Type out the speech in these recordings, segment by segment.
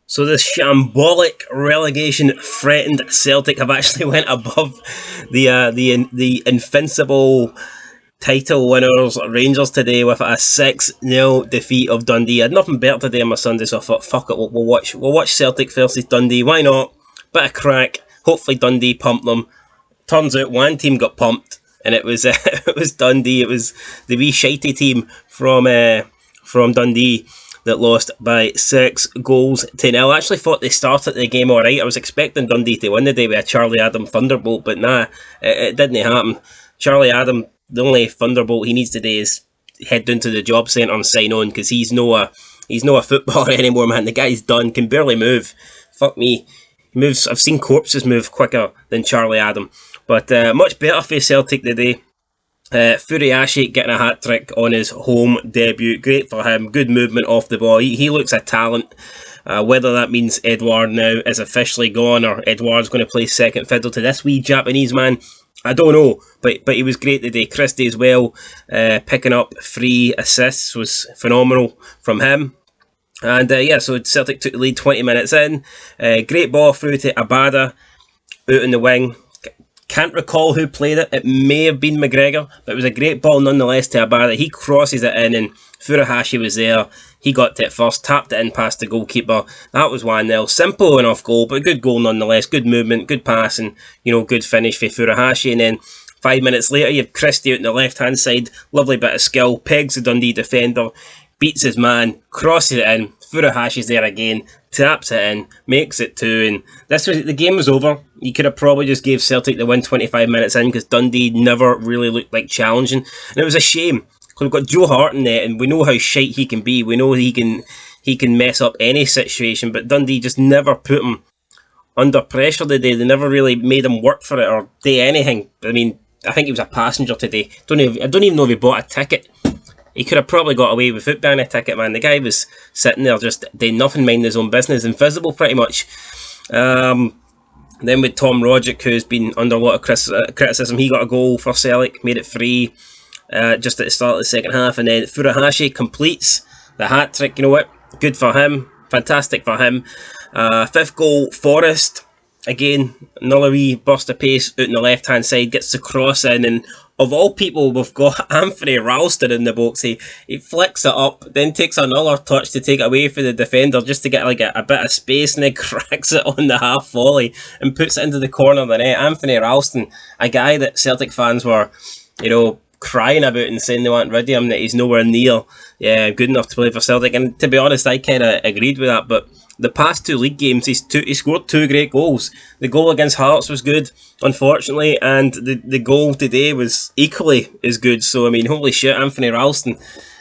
So the shambolic relegation threatened Celtic have actually went above the invincible title winners Rangers today with a 6-0 defeat of Dundee. I had nothing better to do on my Sunday, so I thought, fuck it, we'll watch Celtic versus Dundee. Why not? Bit of crack. Hopefully Dundee pumped them. Turns out one team got pumped, and it was it was Dundee. It was the wee shitey team from Dundee that lost by 6-0. I actually thought they started the game alright. I was expecting Dundee to win the day with a Charlie Adam thunderbolt, but nah, it didn't happen. Charlie Adam, the only thunderbolt he needs today is head down to the job centre and sign on, because he's no a footballer anymore, man. The guy's done, can barely move. Fuck me. He moves. I've seen corpses move quicker than Charlie Adam. But much better for Celtic today. Furuhashi getting a hat-trick on his home debut. Great for him. Good movement off the ball. He looks a talent. Whether that means Edouard now is officially gone or Edouard's going to play second fiddle to this wee Japanese man, I don't know. But he was great today. Christie as well, picking up 3 assists was phenomenal from him. And so Celtic took the lead 20 minutes in. Great ball through to Abada out in the wing. Can't recall who played it. It may have been McGregor, but it was a great ball nonetheless to Abada. He crosses it in, and Furuhashi was there. He got to it first, tapped it in past the goalkeeper. That was 1-0. Simple enough goal, but a good goal nonetheless. Good movement, good pass, and good finish for Furuhashi. And then 5 minutes later, you have Christie out on the left-hand side. Lovely bit of skill. Pegs the Dundee defender. Beats his man. Crosses it in. Furuhashi's there again. Taps it in. Makes it 2. And the game was over. You could have probably just gave Celtic the win 25 minutes in, because Dundee never really looked like challenging. And it was a shame, because we've got Joe Hart in there, and we know how shite he can be. We know he can mess up any situation, but Dundee just never put him under pressure today. They never really made him work for it or do anything. I mean, I think he was a passenger today. I don't even know if he bought a ticket. He could have probably got away with it buying a ticket, man. The guy was sitting there just doing nothing, minding his own business, invisible pretty much. Then with Tom Rogic, who's been under a lot of criticism, he got a goal for Celtic, made it 3 just at the start of the second half. And then Furuhashi completes the hat-trick. You know what? Good for him. Fantastic for him. 5th goal, Forrest. Again, another wee burst of pace out on the left-hand side, gets the cross in, and of all people, we've got Anthony Ralston in the box. He flicks it up, then takes another touch to take it away from the defender just to get like a bit of space, and then cracks it on the half volley and puts it into the corner of the net. Anthony Ralston, a guy that Celtic fans were, crying about and saying they want rid of him, that he's nowhere near good enough to play for Celtic. And to be honest, I kind of agreed with that. But the past 2 league games, he scored 2 great goals. The goal against Hearts was good, unfortunately, and the goal today was equally as good. So, I mean, holy shit, Anthony Ralston,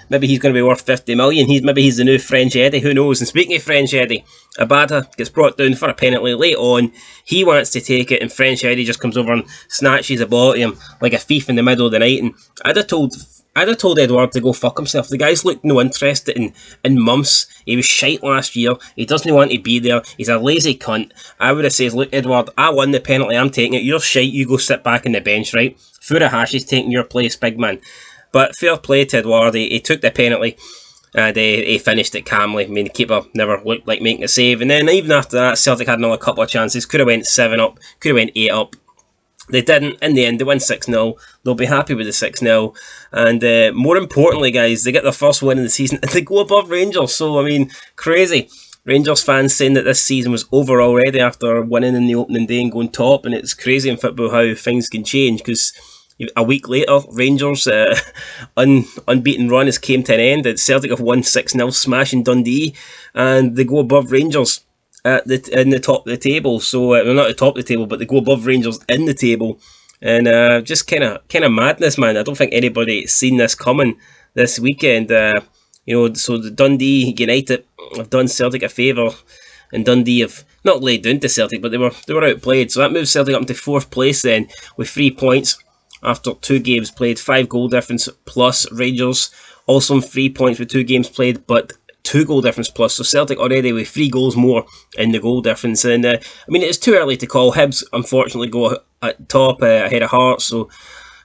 maybe he's going to be worth 50 million. Maybe he's the new French Eddie, who knows? And speaking of French Eddie, Abada gets brought down for a penalty late on. He wants to take it, and French Eddie just comes over and snatches the ball to him like a thief in the middle of the night. And I'd have told Edouard to go fuck himself. The guy's looked no interest in months. He was shite last year. He doesn't want to be there. He's a lazy cunt. I would have said, look, Edouard, I won the penalty. I'm taking it. You're shite. You go sit back on the bench, right? Furuhashi's taking your place, big man. But fair play to Edouard. He took the penalty, and he finished it calmly. I mean, the keeper never looked like making a save. And then even after that, Celtic had another couple of chances. Could have went 7 up. Could have went 8 up. They didn't. In the end, they win 6-0. They'll be happy with the 6-0. And more importantly, guys, they get their first win in the season and they go above Rangers. So, I mean, crazy. Rangers fans saying that this season was over already after winning in the opening day and going top. And it's crazy in football how things can change, because a week later, Rangers' unbeaten run has came to an end. And Celtic have won 6-0, smashing Dundee. And they go above Rangers in the top of the table. So well, not the top of the table, but they go above Rangers in the table. And just kind of madness, man. I don't think anybody seen this coming this weekend. So the Dundee United have done Celtic a favour, and Dundee have not laid down to Celtic, but they were outplayed. So that moves Celtic up into 4th place then, with 3 points after 2 games played, 5 goal difference plus Rangers also on 3 points with 2 games played, but 2 goal difference plus. So Celtic already with 3 goals more in the goal difference. And it's too early to call. Hibs unfortunately go at top ahead of Hearts. So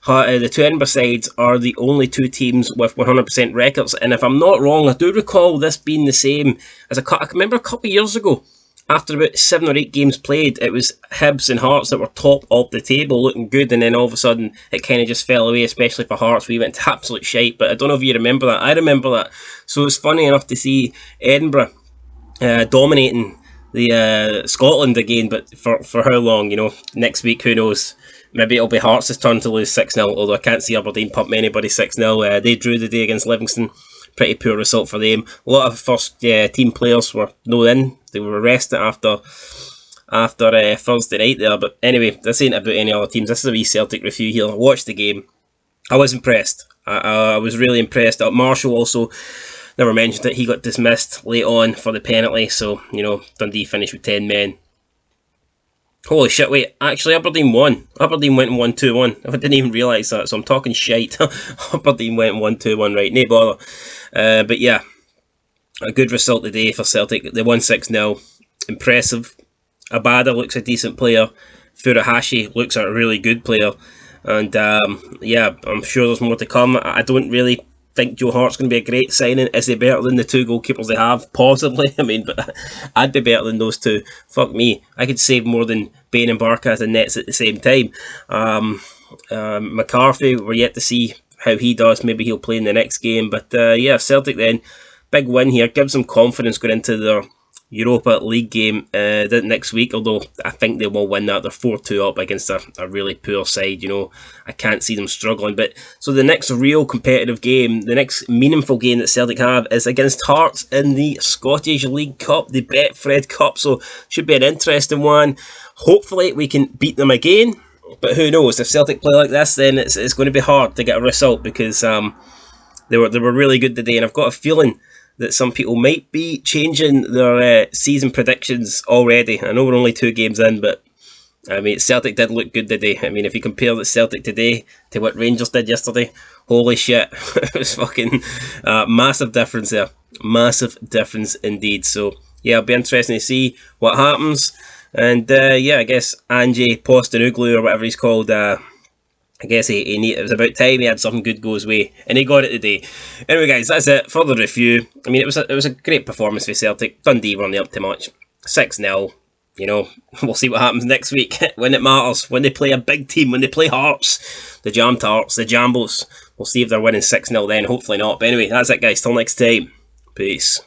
The two Edinburgh sides are the only two teams with 100% records, and if I'm not wrong, I do recall this being the same as I can remember a couple of years ago. After about 7 or 8 games played, it was Hibs and Hearts that were top of the table, looking good, and then all of a sudden it kind of just fell away, especially for Hearts. We went to absolute shite, but I don't know if you remember that. I remember that. So it's funny enough to see Edinburgh dominating the Scotland again, but for how long? Next week, who knows? Maybe it'll be Hearts' turn to lose 6-0, although I can't see Aberdeen pump anybody 6-0. They drew the day against Livingston. Pretty poor result for them. A lot of first team players were no in. They were rested after Thursday night there. But anyway, this ain't about any other teams. This is a wee Celtic review here. I watched the game. I was impressed. I was really impressed. Marshall also, never mentioned it, he got dismissed late on for the penalty. So, Dundee finished with 10 men. Holy shit, wait, actually Aberdeen won. Aberdeen went 1-2-1. I didn't even realise that, so I'm talking shite. Aberdeen went 1-2-1, right, no bother. But yeah, a good result today for Celtic. They won 6-0. Impressive. Abada looks a decent player. Furuhashi looks a really good player. And yeah, I'm sure there's more to come. I don't really think Joe Hart's going to be a great signing. Is he better than the two goalkeepers they have? Possibly. I mean, but I'd be better than those two. Fuck me. I could save more than Bain and Barker at the nets at the same time. McCarthy, we're yet to see how he does. Maybe he'll play in the next game. But yeah, Celtic then, big win here. Gives them confidence going into their Europa League game next week, although I think they will win that. They're 4-2 up against a really poor side. I can't see them struggling. But so the next real competitive game, the next meaningful game that Celtic have is against Hearts in the Scottish League Cup, the Betfred Cup. So should be an interesting one. Hopefully we can beat them again. But who knows? If Celtic play like this, then it's going to be hard to get a result because they were really good today, and I've got a feeling that some people might be changing their season predictions already. I know we're only 2 games in, but I mean, Celtic did look good today. I mean, if you compare the Celtic today to what Rangers did yesterday, holy shit, it was fucking massive difference there. Massive difference indeed. So yeah, it'll be interesting to see what happens. And yeah, I guess Ange Postecoglou or whatever he's called, I guess it was about time he had something good go his way, and he got it today. Anyway, guys, that's it for the review. I mean, it was a great performance for Celtic. Dundee weren't up to much. 6-0. We'll see what happens next week when it matters. When they play a big team, when they play Hearts, the Jammed Hearts, the Jambos. We'll see if they're winning 6-0 then. Hopefully not. But anyway, that's it, guys. Till next time. Peace.